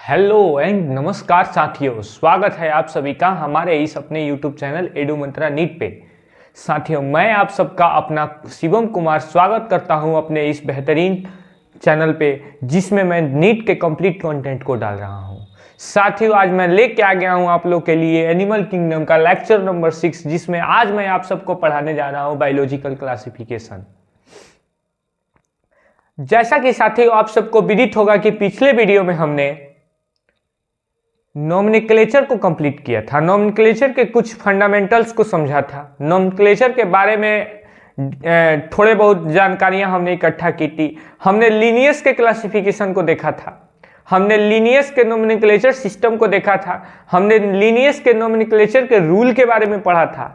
Hello and नमस्कार साथियों, स्वागत है आप सभी का हमारे इस अपने YouTube चैनल एडू मंत्रा नीट पे। साथियों, मैं आप सबका अपना शिवम कुमार स्वागत करता हूं अपने इस बेहतरीन चैनल पे, जिसमें मैं नीट के कंप्लीट कंटेंट को डाल रहा हूं। साथियों, आज मैं लेके आ गया हूं आप लोग के लिए एनिमल किंगडम का लेक्चर नंबर 6, जिसमें आज मैं आप सबको पढ़ाने जा रहा हूं बायोलॉजिकल क्लासिफिकेशन। जैसा कि साथियों आप सबको विदित होगा कि पिछले वीडियो में हमने नोमेनक्लेचर को कंप्लीट किया था, नोमेनक्लेचर के कुछ फंडामेंटल्स को समझा था, नोमेनक्लेचर के बारे में थोड़े बहुत जानकारियां हमने इकट्ठा की थी। हमने लीनियस के क्लासिफिकेशन को देखा था, हमने लीनियस के नोमेनक्लेचर सिस्टम को देखा था, हमने लीनियस के नोमेनक्लेचर के रूल के बारे में पढ़ा था।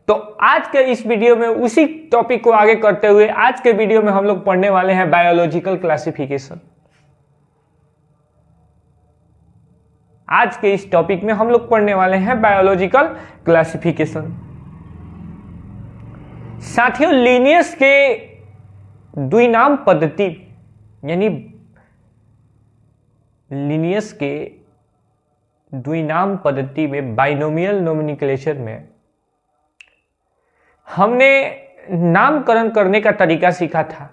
तो आज के इस वीडियो में उसी टॉपिक को आगे करते हुए आज के वीडियो में हम लोग पढ़ने वाले हैं बायोलॉजिकल क्लासिफिकेशन। आज के इस टॉपिक में हम लोग पढ़ने वाले हैं बायोलॉजिकल क्लासिफिकेशन। साथियों, लीनियस के द्विनाम पद्धति यानी लीनियस के द्विनाम पद्धति में बाइनोमियल नोमेनक्लेचर में हमने नामकरण करने का तरीका सीखा था।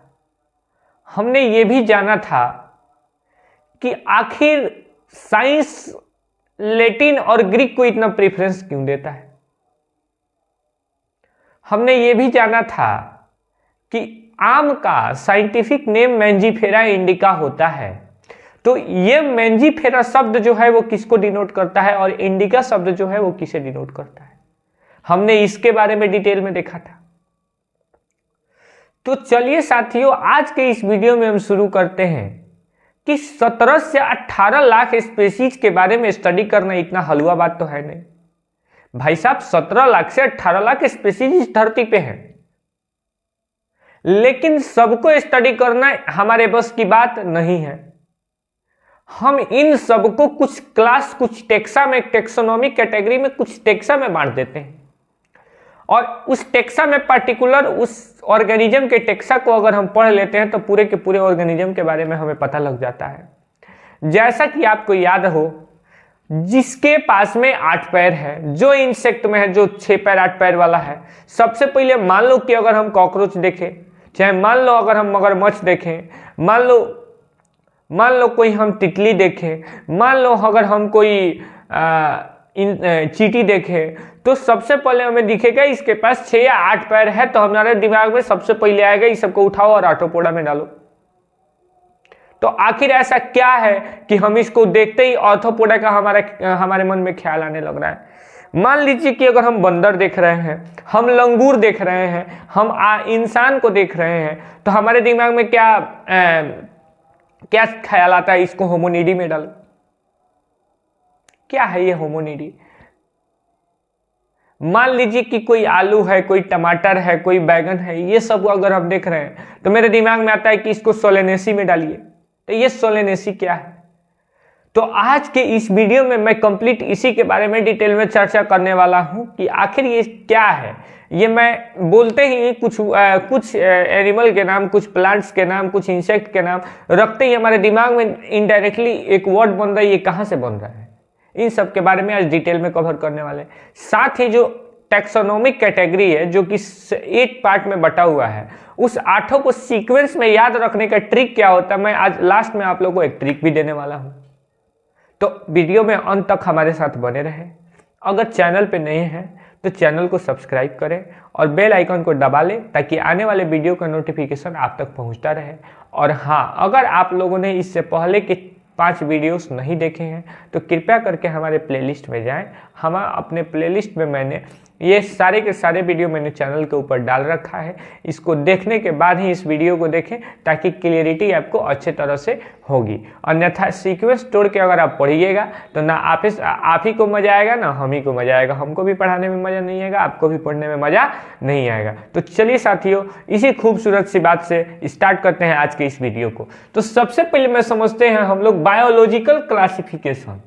हमने ये भी जाना था कि आखिर साइंस लैटिन और ग्रीक को इतना प्रेफरेंस क्यों देता है। हमने ये भी जाना था कि आम का साइंटिफिक नेम मैंजीफेरा इंडिका होता है। तो ये मैंजीफेरा शब्द जो है वो किसको डिनोट करता है और इंडिका शब्द जो है वो किसे डिनोट करता है, हमने इसके बारे में डिटेल में देखा था। तो चलिए साथियों, आज के इस वीडियो में हम शुरू करते हैं कि 17 से 18 लाख स्पीशीज के बारे में स्टडी करना इतना हलवा बात तो है नहीं भाई साहब। 17 लाख से 18 लाख स्पीशीज इस धरती पे हैं, लेकिन सबको स्टडी करना हमारे बस की बात नहीं है। हम इन सबको कुछ क्लास, कुछ टेक्सा में, टेक्सोनॉमिक कैटेगरी में, कुछ टेक्सा में बांट देते हैं, और उस टेक्सा में पर्टिकुलर उस ऑर्गेनिज्म के टेक्सा को अगर हम पढ़ लेते हैं तो पूरे के पूरे ऑर्गेनिज्म के बारे में हमें पता लग जाता है। जैसा कि आपको याद हो, जिसके पास में 8 पैर है, जो इंसेक्ट में है, जो 6 पैर 8 पैर वाला है, सबसे पहले मान लो कि अगर हम कॉकरोच देखें, चाहे मान लो अगर हम मगरमच्छ देखें, मान लो कोई हम तितली देखें, मान लो अगर हम कोई चींटी देखें, तो सबसे पहले हमें दिखेगा इसके पास 6 या 8 पैर है। तो हमारे दिमाग में सबसे पहले आएगा इस सबको उठाओ और आर्थ्रोपोडा में डालो। तो आखिर ऐसा क्या है कि हम इसको देखते ही आर्थ्रोपोडा का हमारे मन में ख्याल आने लग रहा है। मान लीजिए कि अगर हम बंदर देख रहे हैं, हम लंगूर देख रहे हैं, हम इंसान को देख रहे हैं, तो हमारे दिमाग में क्या ख्याल आता है, इसको होमोनिडी में डालो। क्या है ये होमोनिडी? मान लीजिए कि कोई आलू है, कोई टमाटर है, कोई बैगन है, ये सब अगर हम देख रहे हैं तो मेरे दिमाग में आता है कि इसको सोलेनेसी में डालिए। तो ये सोलेनेसी क्या है? तो आज के इस वीडियो में मैं कंप्लीट इसी के बारे में डिटेल में चर्चा करने वाला हूं कि आखिर ये क्या है। ये मैं बोलते ही कुछ एनिमल के नाम, कुछ प्लांट्स के नाम, कुछ इंसेक्ट के नाम रखते ही हमारे दिमाग में इनडायरेक्टली एक वर्ड बन रहा है, ये कहां से बन रहा है, इन सब के बारे में आज डिटेल में कवर करने वाले। साथ ही जो टैक्सोनॉमिक कैटेगरी है, जो कि 8 पार्ट में बटा हुआ है, उस 8 को सीक्वेंस में याद रखने का ट्रिक क्या होता है, मैं आज लास्ट में आप लोगों को एक ट्रिक भी देने वाला हूं। तो वीडियो में अंत तक हमारे साथ बने रहें। अगर चैनल पे नए हैं तो चैनल को सब्सक्राइब करें और बेल आइकन को दबा लें, ताकि आने वाले वीडियो का नोटिफिकेशन आप तक पहुंचता रहे। और हाँ, अगर आप लोगों ने इससे पहले के 5 वीडियोस नहीं देखे हैं तो कृपया करके हमारे प्लेलिस्ट में जाएं। अपने प्लेलिस्ट में मैंने ये सारे के सारे वीडियो मैंने चैनल के ऊपर डाल रखा है। इसको देखने के बाद ही इस वीडियो को देखें, ताकि क्लियरिटी आपको अच्छे तरह से होगी। अन्यथा सीक्वेंस तोड़ के अगर आप पढ़िएगा तो ना आप ही को मजा आएगा, ना हम ही को मजा आएगा। हमको भी पढ़ाने में मजा नहीं आएगा, आपको भी पढ़ने में मजा नहीं आएगा। तो चलिए साथियों, इसी खूबसूरत सी बात से स्टार्ट करते हैं आज के इस वीडियो को। तो सबसे पहले मैं समझते हैं हम लोग बायोलॉजिकल क्लासिफिकेशन।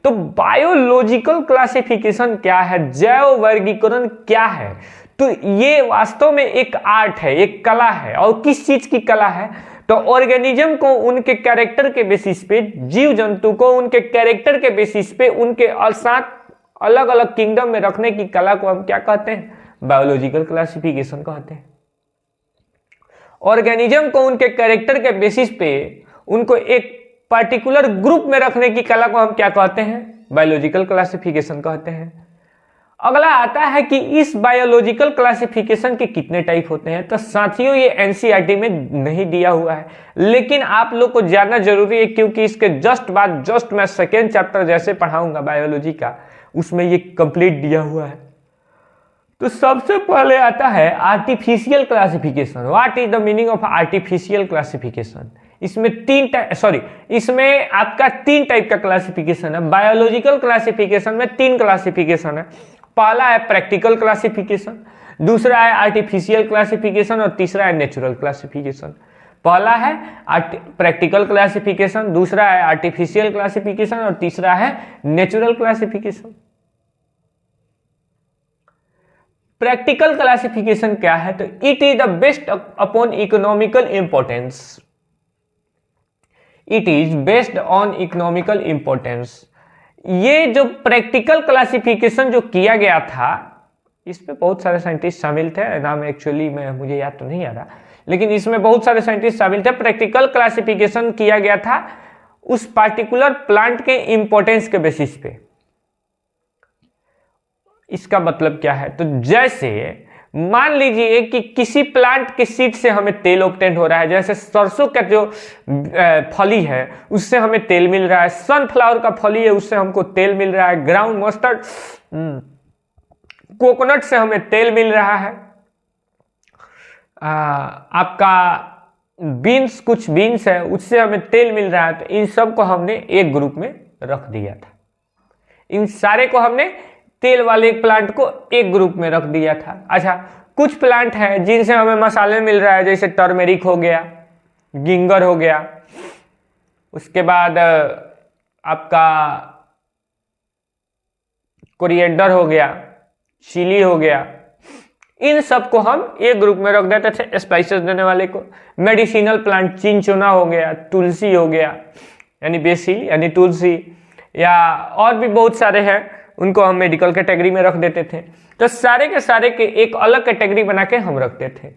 तो बायोलॉजिकल क्लासिफिकेशन क्या है, जैव वर्गीकरण क्या है? तो ये वास्तव में एक आर्ट है, एक कला है। और किस चीज की कला है? तो ऑर्गेनिज्म को उनके कैरेक्टर के बेसिस पे, जीव जंतु को उनके कैरेक्टर के बेसिस पे उनके साथ अलग अलग किंगडम में रखने की कला को हम क्या कहते हैं? बायोलॉजिकल क्लासिफिकेशन कहते हैं। ऑर्गेनिज्म को उनके कैरेक्टर के बेसिस पे उनको एक पर्टिकुलर ग्रुप में रखने की कला को हम क्या कहते हैं? बायोलॉजिकल क्लासिफिकेशन कहते हैं। अगला आता है कि इस बायोलॉजिकल क्लासिफिकेशन के कितने टाइप होते हैं। तो साथियों ये एनसीईआरटी में नहीं दिया हुआ है, लेकिन आप लोग को जानना जरूरी है, क्योंकि इसके जस्ट मैं सेकेंड चैप्टर जैसे पढ़ाऊंगा बायोलॉजी का, उसमें ये कंप्लीट दिया हुआ है। तो सबसे पहले आता है artificial classification. What is the meaning of artificial classification? इसमें आपका 3 टाइप का क्लासिफिकेशन है। बायोलॉजिकल क्लासिफिकेशन में 3 क्लासिफिकेशन है। पहला है प्रैक्टिकल क्लासिफिकेशन, दूसरा है आर्टिफिशियल क्लासिफिकेशन और तीसरा है नेचुरल क्लासिफिकेशन। पहला है प्रैक्टिकल क्लासिफिकेशन, दूसरा है आर्टिफिशियल क्लासिफिकेशन और तीसरा है नेचुरल क्लासिफिकेशन। प्रैक्टिकल क्लासिफिकेशन क्या है? तो it is the based upon economical importance. It is based on economical importance. ये जो प्रैक्टिकल क्लासिफिकेशन जो किया गया था, इसमें बहुत सारे साइंटिस्ट शामिल थे, नाम एक्चुअली मुझे याद तो नहीं आ रहा, लेकिन इसमें बहुत सारे साइंटिस्ट शामिल थे। प्रैक्टिकल क्लासिफिकेशन किया गया था उस पार्टिकुलर प्लांट के इंपॉर्टेंस के बेसिस पे। इसका मतलब क्या है? तो जैसे मान लीजिए कि किसी प्लांट के सीड से हमें तेल ऑब्टेन हो रहा है, जैसे सरसों का जो फली है उससे हमें तेल मिल रहा है, सनफ्लावर का फली है उससे हमको तेल मिल रहा है, ग्राउंड मस्टर्ड कोकोनट से हमें तेल मिल रहा है, आपका कुछ बीन्स है उससे हमें तेल मिल रहा है। तो इन सब को हमने एक ग्रुप में रख दिया था। इन सारे को हमने तेल वाले प्लांट को एक ग्रुप में रख दिया था। अच्छा, कुछ प्लांट है जिनसे हमें मसाले मिल रहा है, जैसे टर्मेरिक हो गया, गिंगर हो गया, उसके बाद आपका कोरिएंडर हो गया, चिली हो गया। इन सबको हम एक ग्रुप में रख देते थे, स्पाइसेस देने वाले को। मेडिसिनल प्लांट चिंचोना हो गया, तुलसी हो गया, यानी बेसिल यानी तुलसी, या और भी बहुत सारे हैं, उनको हम मेडिकल कैटेगरी में रख देते थे। तो सारे के सारे के एक अलग कैटेगरी बना के हम रखते थे।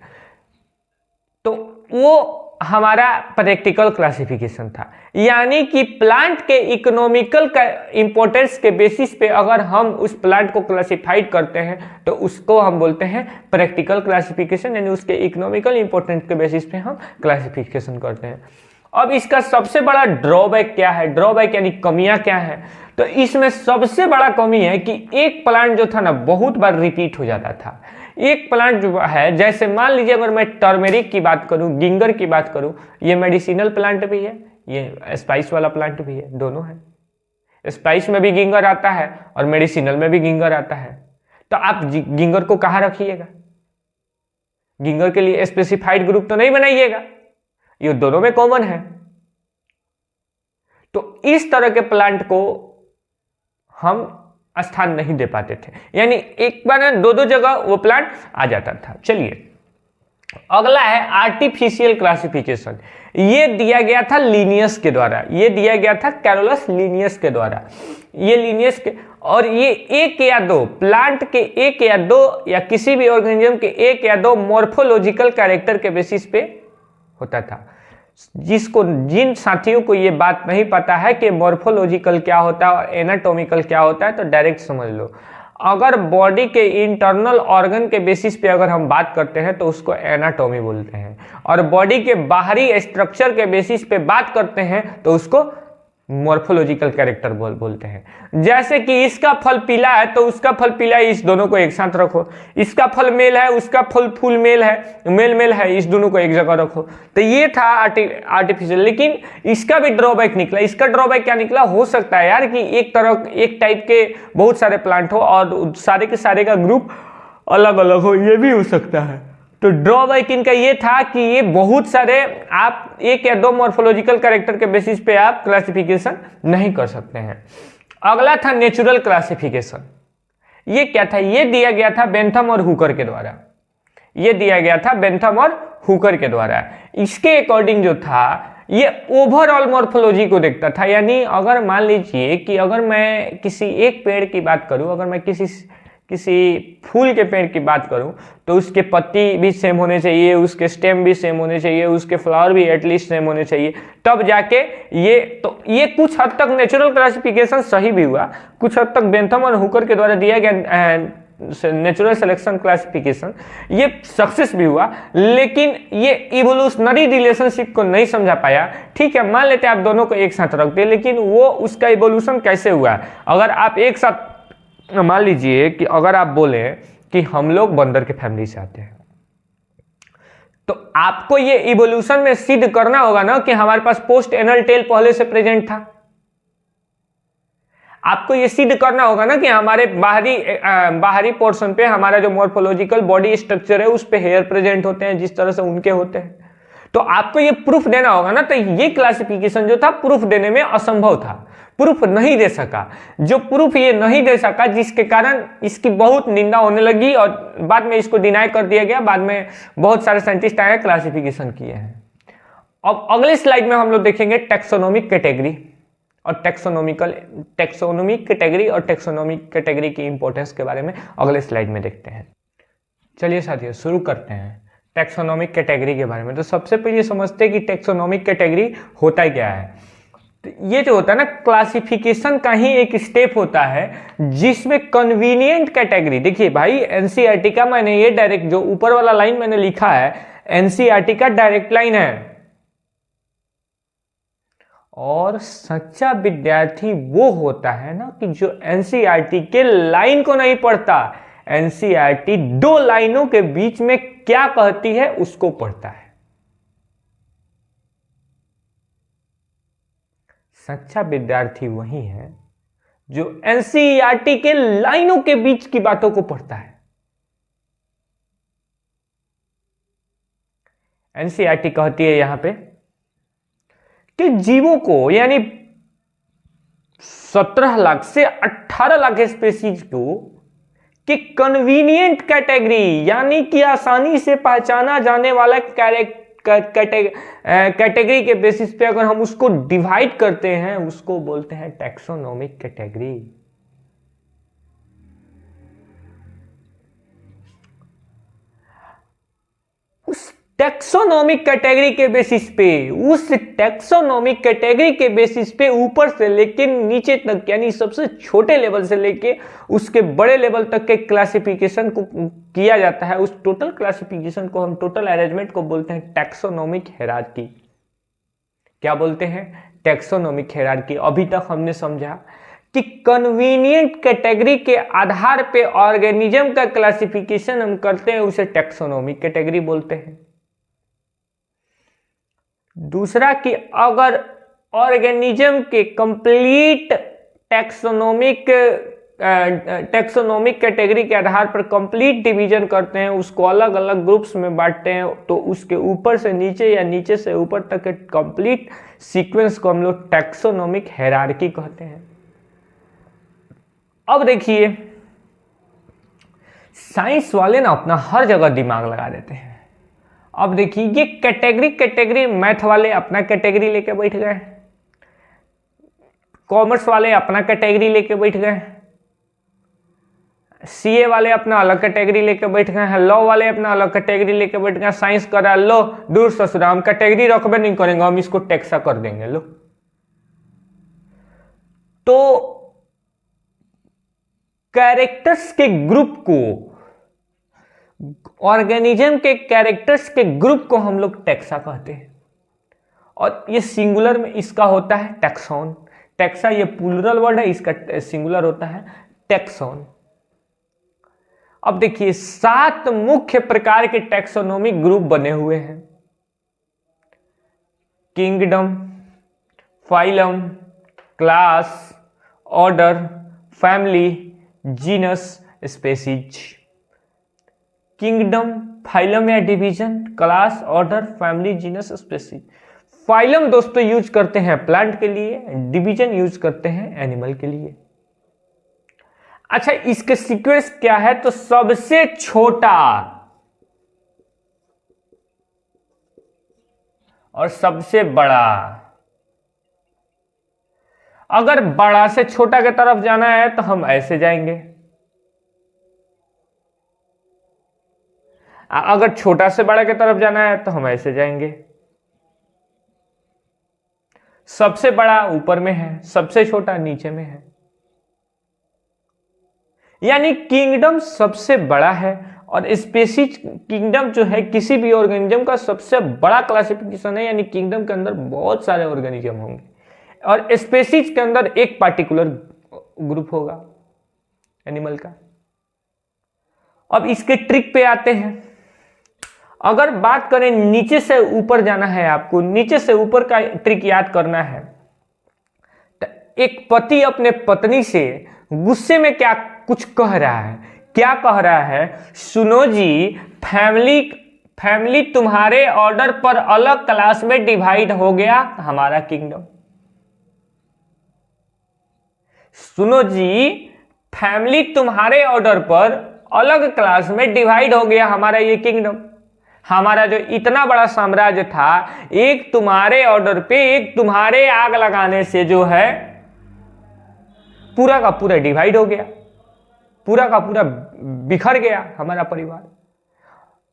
तो वो हमारा प्रैक्टिकल क्लासिफिकेशन था, यानी कि प्लांट के इकोनॉमिकल का इंपॉर्टेंस के बेसिस पे अगर हम उस प्लांट को क्लासिफाइड करते हैं तो उसको हम बोलते हैं प्रैक्टिकल क्लासिफिकेशन, यानी उसके इकोनॉमिकल इंपॉर्टेंस के बेसिस पे हम क्लासिफिकेशन करते हैं। अब इसका सबसे बड़ा ड्रॉबैक क्या है? ड्रॉबैक यानी कमियां क्या है? तो इसमें सबसे बड़ा कमी है कि एक प्लांट जो था ना बहुत बार रिपीट हो जाता था। एक प्लांट जो है, जैसे मान लीजिए अगर मैं टर्मेरिक की बात करूं, गिंगर की बात करूं, ये मेडिसिनल प्लांट भी है, ये स्पाइस वाला प्लांट भी है, दोनों है। स्पाइस में भी गिंगर आता है और मेडिसिनल में भी गिंगर आता है। तो आप गिंगर को कहाँ रखिएगा? गिंगर के लिए स्पेसिफाइड ग्रुप तो नहीं बनाइएगा, ये दोनों में कॉमन है। तो इस तरह के प्लांट को हम स्थान नहीं दे पाते थे, यानी एक बार दो जगह वो प्लांट आ जाता था। चलिए अगला है आर्टिफिशियल क्लासिफिकेशन। ये दिया गया था लिनियस के द्वारा, ये दिया गया था कैरोलस लिनियस के द्वारा। ये लिनियस के, और ये एक या दो प्लांट के एक या दो या किसी भी ऑर्गेनिज्म के एक या दो मॉर्फोलॉजिकल कैरेक्टर के बेसिस पे होता था। जिन साथियों को ये बात नहीं पता है कि मॉर्फोलॉजिकल क्या होता है और एनाटॉमिकल क्या होता है, तो डायरेक्ट समझ लो। अगर बॉडी के इंटरनल ऑर्गन के बेसिस पे अगर हम बात करते हैं तो उसको एनाटॉमी बोलते हैं, और बॉडी के बाहरी स्ट्रक्चर के बेसिस पे बात करते हैं तो उसको मॉर्फोलॉजिकल कैरेक्टर बोलते हैं। जैसे कि इसका फल पीला है तो उसका फल पीला है, इस दोनों को एक साथ रखो। इसका फल मेल है, उसका फल फूल मेल है, मेल है, इस दोनों को एक जगह रखो। तो ये था आर्टिफिशियल। लेकिन इसका भी ड्रॉबैक निकला। इसका ड्रॉबैक क्या निकला? हो सकता है यार कि एक टाइप के बहुत सारे प्लांट हो और सारे के सारे का ग्रुप अलग अलग हो, ये भी हो सकता है। तो ड्रॉबैक इनका ये था कि ये बहुत सारे, आप एक या दो मॉर्फोलॉजिकल कैरेक्टर के बेसिस पे आप क्लासिफिकेशन नहीं कर सकते हैं। अगला था नेचुरल क्लासिफिकेशन। ये क्या था? ये दिया गया था बेंथम और हुकर के द्वारा। ये दिया गया था बेंथम और हुकर के द्वारा। इसके अकॉर्डिंग जो था ये ओवरऑल मॉर्फोलॉजी को देखता था। यानी अगर मान लीजिए कि अगर मैं किसी एक पेड़ की बात करूं, अगर मैं किसी फूल के पेड़ की बात करूं तो उसके पत्ती भी सेम होने चाहिए, उसके स्टेम भी सेम होने चाहिए, उसके फ्लावर भी एटलीस्ट सेम होने चाहिए, तब जाके ये कुछ हद तक नेचुरल क्लासिफिकेशन सही भी हुआ, कुछ हद तक बेंथम और हुकर के द्वारा दिया गया नेचुरल सिलेक्शन क्लासिफिकेशन ये सक्सेस भी हुआ, लेकिन ये इवोल्यूशनरी रिलेशनशिप को नहीं समझा पाया। ठीक है, मान लेते हैं आप दोनों को एक साथ रख दे, लेकिन वो उसका इवोल्यूशन कैसे हुआ। अगर आप एक साथ मान लीजिए कि अगर आप बोले कि हम लोग बंदर के फैमिली से आते हैं, तो आपको ये इवोल्यूशन में सिद्ध करना होगा ना कि हमारे पास पोस्ट एनल टेल पहले से प्रेजेंट था। आपको ये सिद्ध करना होगा ना कि हमारे बाहरी पोर्शन पे हमारा जो मॉर्फोलॉजिकल बॉडी स्ट्रक्चर है उस पे हेयर प्रेजेंट होते हैं जिस तरह से उनके होते हैं। तो आपको ये प्रूफ देना होगा ना। तो ये क्लासिफिकेशन जो था प्रूफ देने में असंभव था, प्रूफ नहीं दे सका। जो प्रूफ ये नहीं दे सका जिसके कारण इसकी बहुत निंदा होने लगी और बाद में इसको डिनाई कर दिया गया। बाद में बहुत सारे साइंटिस्ट आए क्लासिफिकेशन किए हैं। अब अगले स्लाइड में हम लोग देखेंगे टेक्सोनोमिक कैटेगरी और टेक्सोनोमिक कैटेगरी और टेक्सोनोमिक कैटेगरी की इंपॉर्टेंस के बारे में अगले स्लाइड में देखते हैं। चलिए साथियों शुरू करते हैं टेक्सोनोमिक कैटेगरी के बारे में। तो सबसे पहले समझते हैं कि टेक्सोनोमिक कैटेगरी होता क्या है। तो ये जो होता है ना, क्लासिफिकेशन का ही एक स्टेप होता है जिसमें कन्वीनियंट कैटेगरी, देखिए भाई एनसीईआरटी का मैंने ये डायरेक्ट जो ऊपर वाला लाइन मैंने लिखा है एनसीईआरटी का डायरेक्ट लाइन है। और सच्चा विद्यार्थी वो होता है ना कि जो एनसीईआरटी के लाइन को नहीं पढ़ता, एनसीईआरटी दो लाइनों के बीच में क्या कहती है उसको पढ़ता है। सच्चा विद्यार्थी वही है जो एनसीईआरटी के लाइनों के बीच की बातों को पढ़ता है। एनसीईआरटी कहती है यहां पे कि जीवों को यानी 17 लाख से 18 लाख स्पीशीज को कि कन्वीनियंट कैटेगरी यानी कि आसानी से पहचाना जाने वाला कैटेगरी के बेसिस पे अगर हम उसको डिवाइड करते हैं उसको बोलते हैं टैक्सोनॉमिक कैटेगरी। उस टैक्सोनॉमिक कैटेगरी के बेसिस पे, उस टैक्सोनॉमिक कैटेगरी के बेसिस पे ऊपर से लेके नीचे तक यानी सबसे छोटे लेवल से लेके उसके बड़े लेवल तक के क्लासिफिकेशन को किया जाता है। उस टोटल क्लासिफिकेशन को हम टोटल अरेंजमेंट को बोलते हैं टैक्सोनॉमिक हायरार्की। क्या बोलते हैं? Taxonomic hierarchy. अभी तक हमने समझा कि कन्वीनियंट कैटेगरी के आधार पे ऑर्गेनिज्म का क्लासिफिकेशन हम करते हैं उसे टैक्सोनॉमिक कैटेगरी बोलते हैं। दूसरा कि अगर ऑर्गेनिज्म के कंप्लीट टैक्सोनॉमिक कैटेगरी के आधार पर कंप्लीट डिवीजन करते हैं, उसको अलग अलग ग्रुप्स में बांटते हैं, तो उसके ऊपर से नीचे या नीचे से ऊपर तक के कंप्लीट सीक्वेंस को हम लोग टैक्सोनॉमिक हायरार्की कहते हैं। अब देखिए साइंस वाले ना अपना हर जगह दिमाग लगा देते हैं। अब देखिए ये कैटेगरी मैथ वाले अपना कैटेगरी लेके बैठ गए, कॉमर्स वाले अपना कैटेगरी लेके बैठ गए, सीए वाले अपना अलग कैटेगरी लेके बैठ गए हैं, लॉ वाले अपना अलग कैटेगरी लेके बैठ गए। साइंस कर रहा है लो दूर ससुरा, हम कैटेगरी रखबे नहीं करेंगे, हम इसको टैक्सा कर देंगे। लो तो कैरेक्टर्स के ग्रुप को, ऑर्गेनिज्म के कैरेक्टर्स के ग्रुप को हम लोग टैक्सा कहते हैं। और ये सिंगुलर में इसका होता है टैक्सॉन। टैक्सा ये प्लूरल वर्ड है, इसका सिंगुलर होता है टैक्सॉन। अब देखिए 7 मुख्य प्रकार के टैक्सोनॉमिक ग्रुप बने हुए हैं। Kingdom, phylum, class, order, family, genus, species. Kingdom, phylum या division, class, order, family, genus, species. Phylum दोस्तों यूज करते हैं प्लांट के लिए, डिवीजन यूज करते हैं एनिमल के लिए। अच्छा इसके सीक्वेंस क्या है? तो सबसे छोटा और सबसे बड़ा। अगर बड़ा से छोटा की तरफ जाना है तो हम ऐसे जाएंगे, अगर छोटा से बड़ा की तरफ जाना है तो हम ऐसे जाएंगे। सबसे बड़ा ऊपर में है, सबसे छोटा नीचे में है, यानी किंगडम सबसे बड़ा है। और स्पेसीज किंगडम जो है किसी भी ऑर्गेनिज्म का सबसे बड़ा क्लासिफिकेशन है, यानी किंगडम के अंदर बहुत सारे ऑर्गेनिज्म होंगे और स्पेसीज के अंदर एक पार्टिकुलर ग्रुप होगा एनिमल का। अब इसके ट्रिक पे आते हैं। अगर बात करें नीचे से ऊपर जाना है, आपको नीचे से ऊपर का ट्रिक याद करना है, तो एक पति अपने पत्नी से गुस्से में क्या कुछ कह रहा है, क्या कह रहा है, सुनो जी, फैमिली तुम्हारे ऑर्डर पर अलग क्लास में डिवाइड हो गया हमारा किंगडम। सुनो जी, फैमिली तुम्हारे ऑर्डर पर अलग क्लास में डिवाइड हो गया हमारा ये किंगडम। हमारा जो इतना बड़ा साम्राज्य था, एक तुम्हारे ऑर्डर पे, एक तुम्हारे आग लगाने से जो है पूरा का पूरा डिवाइड हो गया, पूरा का पूरा बिखर गया हमारा परिवार।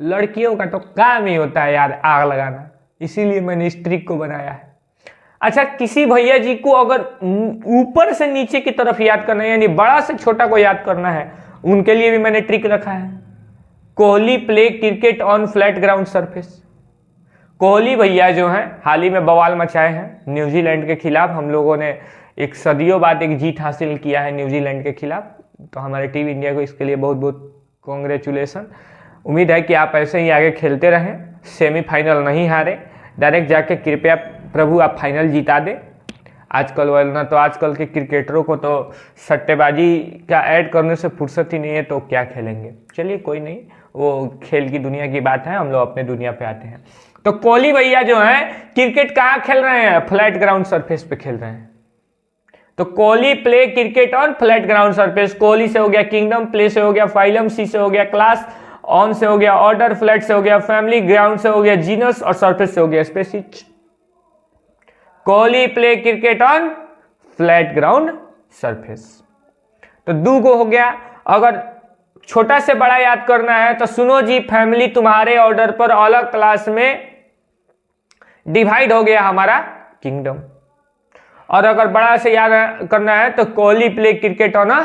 लड़कियों का तो काम ही होता है यार आग लगाना, इसीलिए मैंने इस ट्रिक को बनाया है। अच्छा, किसी भैया जी को अगर ऊपर से नीचे की तरफ याद करना है, यानी बड़ा से छोटा को याद करना है, उनके लिए भी मैंने ट्रिक रखा है। Kohli play cricket on flat ground surface. Kohli भैया जो हैं हाल ही में बवाल मचाए हैं न्यूजीलैंड के खिलाफ। हम लोगों ने एक सदियों बाद एक जीत हासिल किया है न्यूजीलैंड के खिलाफ, तो हमारे टीम इंडिया को इसके लिए बहुत बहुत कॉन्ग्रेचुलेसन। उम्मीद है कि आप ऐसे ही आगे खेलते रहें, सेमीफाइनल नहीं हारे, डायरेक्ट जाके कृपया प्रभु आप फाइनल जिता दें। आजकल वरना तो आजकल के क्रिकेटरों को तो सट्टेबाजी का ऐड करने से फुर्सत ही नहीं है, तो क्या खेलेंगे। चलिए कोई नहीं, वो खेल की दुनिया की बात है, हम लोग अपने दुनिया पे आते हैं। तो कोहली भैया जो हैं क्रिकेट कहाँ खेल रहे हैं, फ्लैट ग्राउंड सरफेस पे खेल रहे हैं। तो Kohli play cricket on flat ground surface. Kohli से हो गया किंगडम, प्ले से हो गया फाइलम, सी से हो गया क्लास, ऑन से हो गया ऑर्डर, फ्लैट से हो गया फैमिली, ग्राउंड से हो गया जीनस और सरफेस से हो गया species. Kohli play cricket on flat ground surface. तो दो को हो गया। अगर छोटा से बड़ा याद करना है तो सुनो जी, फैमिली तुम्हारे ऑर्डर पर अलग क्लास में डिवाइड हो गया हमारा किंगडम। और अगर बड़ा से याद करना है तो Kohli play cricket on a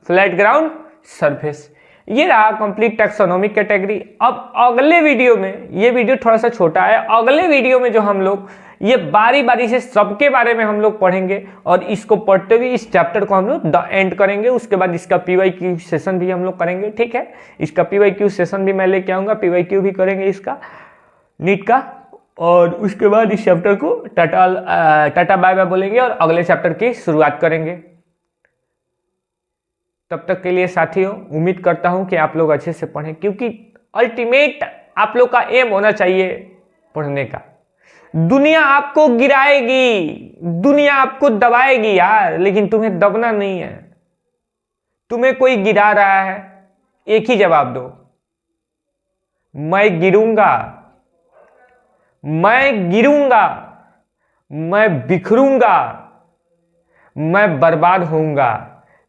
flat ground surface. ये रहा कंप्लीट टैक्सोनॉमिक कैटेगरी। अब अगले वीडियो में, ये वीडियो थोड़ा सा छोटा है, अगले वीडियो में जो हम लोग ये बारी बारी से सबके बारे में हम लोग पढ़ेंगे और इसको पढ़ते हुए इस चैप्टर को हम लोग एंड करेंगे। उसके बाद इसका PYQ सेशन भी हम लोग करेंगे, ठीक है। इसका PYQ सेशन भी मैं लेके आऊंगा, PYQ भी करेंगे इसका नीट का। और उसके बाद इस चैप्टर को टाटा बाय बाय बोलेंगे और अगले चैप्टर की शुरुआत करेंगे। तब तक के लिए साथियों, उम्मीद करता हूं कि आप लोग अच्छे से पढ़ें, क्योंकि अल्टीमेट आप लोग का एम होना चाहिए पढ़ने का। दुनिया आपको गिराएगी, दुनिया आपको दबाएगी यार, लेकिन तुम्हें दबना नहीं है। तुम्हें कोई गिरा रहा है, एक ही जवाब दो, मैं गिरूंगा, मैं गिरूंगा, मैं बिखरूंगा, मैं बर्बाद होऊंगा,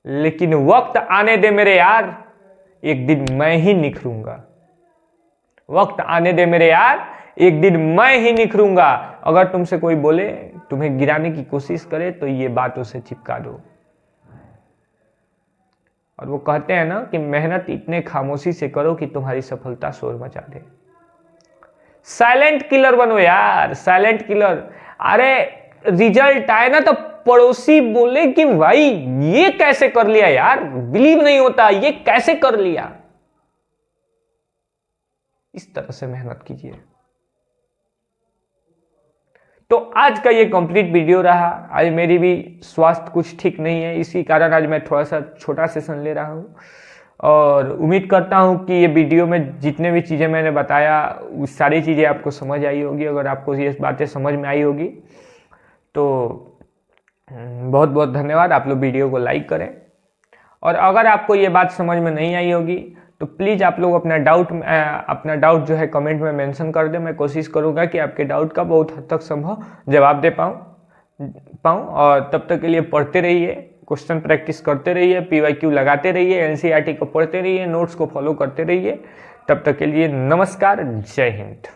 लेकिन वक्त आने दे मेरे यार, एक दिन मैं ही निखरूंगा। वक्त आने दे मेरे यार, एक दिन मैं ही निखरूंगा। अगर तुमसे कोई बोले, तुम्हें गिराने की कोशिश करे, तो ये बातों से चिपका दो। और वो कहते हैं ना कि मेहनत इतने खामोशी से करो कि तुम्हारी सफलता शोर मचा दे। साइलेंट किलर बनो यार, साइलेंट किलर। अरे रिजल्ट आए ना तो पड़ोसी बोले कि भाई ये कैसे कर लिया यार, बिलीव नहीं होता, ये कैसे कर लिया। इस तरह से मेहनत कीजिए। तो आज का ये कंप्लीट वीडियो रहा। आज मेरी भी स्वास्थ्य कुछ ठीक नहीं है, इसी कारण आज मैं थोड़ा सा छोटा सेशन ले रहा हूँ। और उम्मीद करता हूँ कि ये वीडियो में जितने भी चीज़ें मैंने बताया, वो सारी चीज़ें आपको समझ आई होगी। अगर आपको ये बातें समझ में आई होगी तो बहुत बहुत धन्यवाद। आप लोग वीडियो को लाइक करें। और अगर आपको ये बात समझ में नहीं आई होगी तो प्लीज़ आप लोग अपना डाउट जो है कमेंट में मेंशन कर दें। मैं कोशिश करूँगा कि आपके डाउट का बहुत हद तक संभव जवाब दे पाऊँ। और तब तक के लिए पढ़ते रहिए, क्वेश्चन प्रैक्टिस करते रहिए, PYQ लगाते रहिए, NCERT को पढ़ते रहिए, नोट्स को फॉलो करते रहिए। तब तक के लिए नमस्कार, जय हिंद।